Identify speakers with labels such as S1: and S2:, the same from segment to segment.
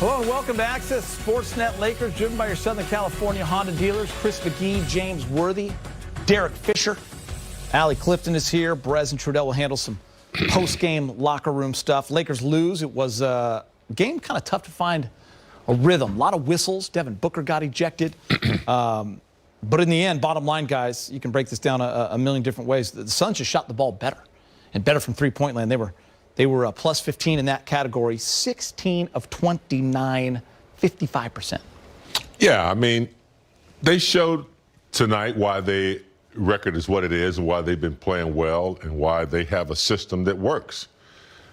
S1: Hello and welcome to Access Sportsnet. Lakers, driven by your Southern California Honda dealers. Chris McGee, James Worthy, Derek Fisher. Allie Clifton is here. Brez and Trudell will handle some post-game locker room stuff. Lakers lose. It was a game kind of tough to find a rhythm. A lot of whistles. Devin Booker got ejected. But in the end, bottom line, guys, you can break this down a million different ways. The Suns just shot the ball better, and better from three-point land. They were plus 15 in that category, 16 of 29, 55%.
S2: Yeah, I mean, they showed tonight why their record is what it is and why they've been playing well and why they have a system that works.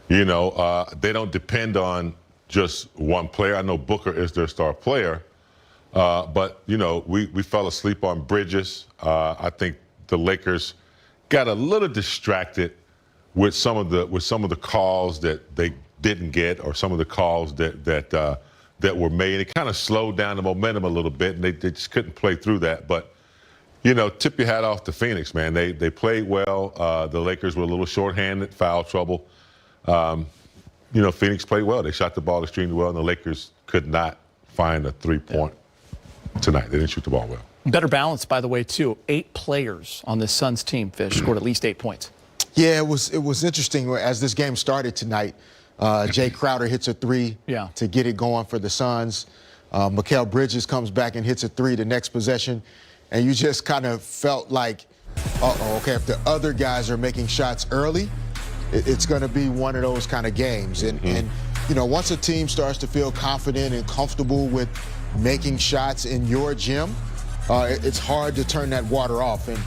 S2: You know, they don't depend on just one player. I know Booker is their star player, but, you know, we fell asleep on Bridges. I think the Lakers got a little distracted with some of the calls that they didn't get, or some of the calls that were made. It kind of slowed down the momentum a little bit, and they just couldn't play through that. But, you know, tip your hat off to Phoenix, man. They played well. The Lakers were a little shorthanded, foul trouble. You know, Phoenix played well. They shot the ball extremely well, and the Lakers could not find a three-point tonight. They didn't shoot the ball well.
S1: Better balance, by the way, too. 8 players on this Suns team, Fish, scored at least 8 points.
S3: Yeah, it was interesting as this game started tonight. Jay Crowder hits a three to get it going for the Suns. Mikal Bridges comes back and hits a three the next possession. And you just kind of felt like, okay, if the other guys are making shots early, it's going to be one of those kind of games. And, you know, once a team starts to feel confident and comfortable with making shots in your gym, it's hard to turn that water off. And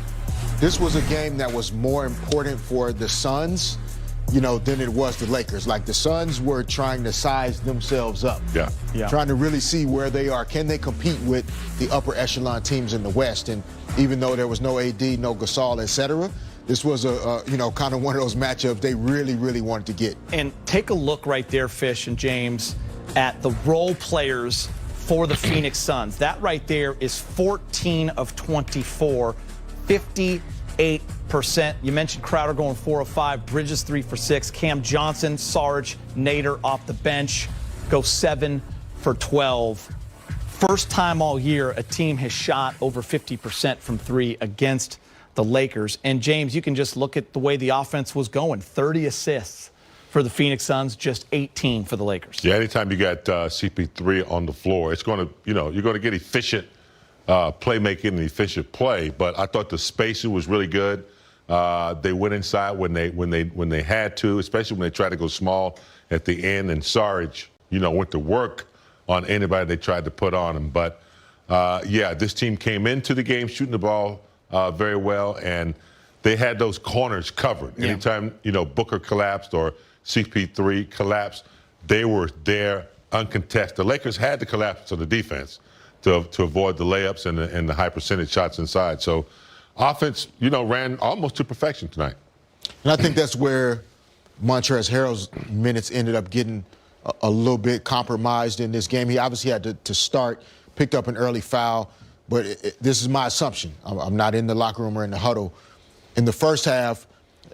S3: this was a game that was more important for the Suns, you know, than it was the Lakers. Like, the Suns were trying to size themselves up. Trying to really see where they are. Can they compete with the upper echelon teams in the West? And even though there was no AD, no Gasol, et cetera, this was you know, kind of one of those matchups they really, really wanted to get.
S1: And take a look right there, Fish and James, at the role players for the Phoenix Suns. That right there is 14 of 24. 58%. You mentioned Crowder going 4 of 5, Bridges 3 for 6, Cam Johnson, Sarge, Nader off the bench go 7 for 12. First time all year a team has shot over 50% from 3 against the Lakers. And James, you can just look at the way the offense was going. 30 assists for the Phoenix Suns, just 18 for the Lakers.
S2: Yeah, anytime you got CP3 on the floor, it's going to, you know, you're going to get efficient playmaking and efficient play, but I thought the spacing was really good. They went inside when they had to, especially when they tried to go small at the end. And Sarge, you know, went to work on anybody they tried to put on him. But yeah, this team came into the game shooting the ball very well, and they had those corners covered. Anytime, you know, Booker collapsed or CP3 collapsed, they were there uncontested. The Lakers had to collapse to the defense to avoid the layups and the high percentage shots inside. So offense, you know, ran almost to perfection tonight.
S3: And I think that's where Montrezl Harrell's minutes ended up getting a little bit compromised in this game. He obviously had to start, picked up an early foul, but this is my assumption. I'm not in the locker room or in the huddle. In the first half,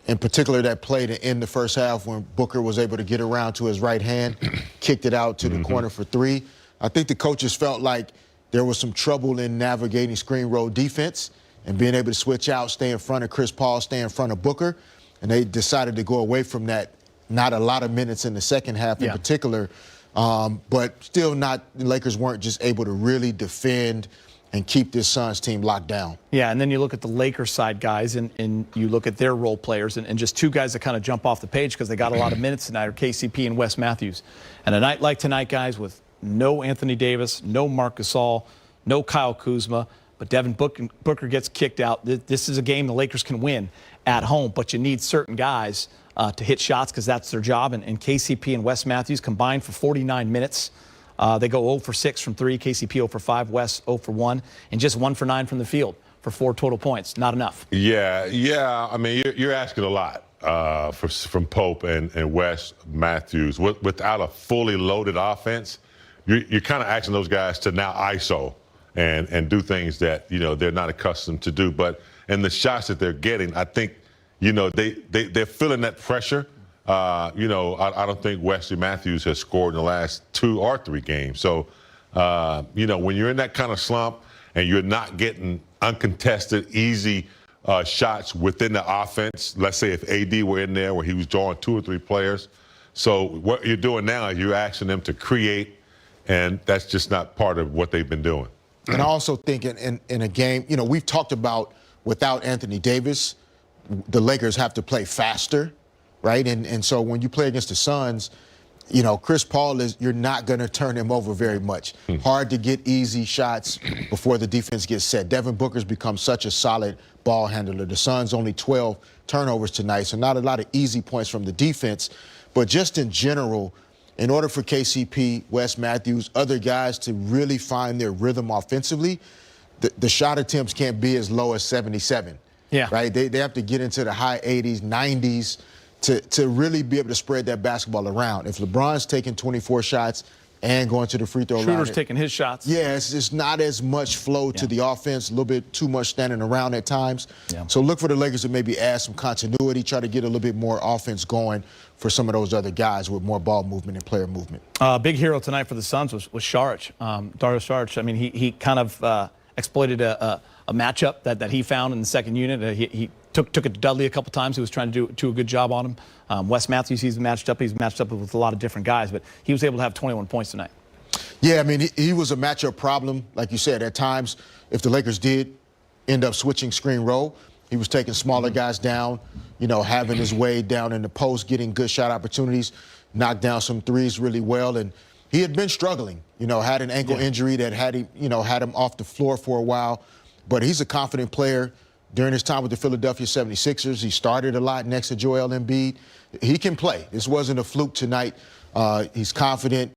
S3: in particular that play to end the first half when Booker was able to get around to his right hand, kicked it out to the corner for 3, I think the coaches felt like there was some trouble in navigating screen roll defense and being able to switch out, stay in front of Chris Paul, stay in front of Booker. And they decided to go away from that. Not a lot of minutes in the second half in particular, but still not, the Lakers weren't just able to really defend and keep this Suns team locked down. Yeah,
S1: and then you look at the Lakers side guys, and you look at their role players, and just 2 guys that kind of jump off the page because they got a lot of minutes tonight are KCP and Wes Matthews. And a night like tonight, guys, with no Anthony Davis, no Marc Gasol, no Kyle Kuzma, but Devin Booker gets kicked out. This is a game the Lakers can win at home, but you need certain guys to hit shots because that's their job. And KCP and Wes Matthews combined for 49 minutes. They go 0 for 6 from 3, KCP 0 for 5, Wes 0 for 1, and just 1 for 9 from the field for 4 total points. Not enough.
S2: Yeah. I mean, you're asking a lot from Pope and Wes Matthews. Without a fully loaded offense, you're kind of asking those guys to now ISO and do things that, you know, they're not accustomed to do. But in the shots that they're getting, I think, you know, they're feeling that pressure I don't think Wesley Matthews has scored in the last 2 or 3 games. So, when you're in that kind of slump and you're not getting uncontested, easy shots within the offense, let's say if AD were in there where he was drawing 2 or 3 players. So what you're doing now is you're asking them to create, and that's just not part of what they've been doing.
S3: And I also think in a game, we've talked about without Anthony Davis, the Lakers have to play faster, right? And so when you play against the Suns, Chris Paul you're not going to turn him over very much. Hard to get easy shots before the defense gets set. Devin Booker's become such a solid ball handler. The Suns only 12 turnovers tonight, so not a lot of easy points from the defense. But just in general, in order for KCP, Wes Matthews, other guys to really find their rhythm offensively, the shot attempts can't be as low as 77.
S1: Yeah.
S3: Right? They have to get into the high 80s, 90s to really be able to spread that basketball around. If LeBron's taking 24 shots and going to the free throw line.
S1: Schroeder's taking his shots.
S3: Yeah, it's just not as much flow to the offense, a little bit too much standing around at times.
S1: Yeah.
S3: So look for the Lakers to maybe add some continuity, try to get a little bit more offense going for some of those other guys with more ball movement and player movement.
S1: Big hero tonight for the Suns was Saric, Dario Saric. I mean, he kind of exploited a matchup that he found in the second unit. He took it to Dudley a couple times. He was trying to do a good job on him. Wes Matthews, he's matched up with a lot of different guys, but he was able to have 21 points tonight.
S3: Yeah, I mean, he was a matchup problem. Like you said, at times, if the Lakers did end up switching screen roll, he was taking smaller guys down, having his way down in the post, getting good shot opportunities, knocked down some threes really well. And he had been struggling, had an ankle injury that had him off the floor for a while. But he's a confident player. During his time with the Philadelphia 76ers, he started a lot next to Joel Embiid. He can play. This wasn't a fluke tonight. He's confident.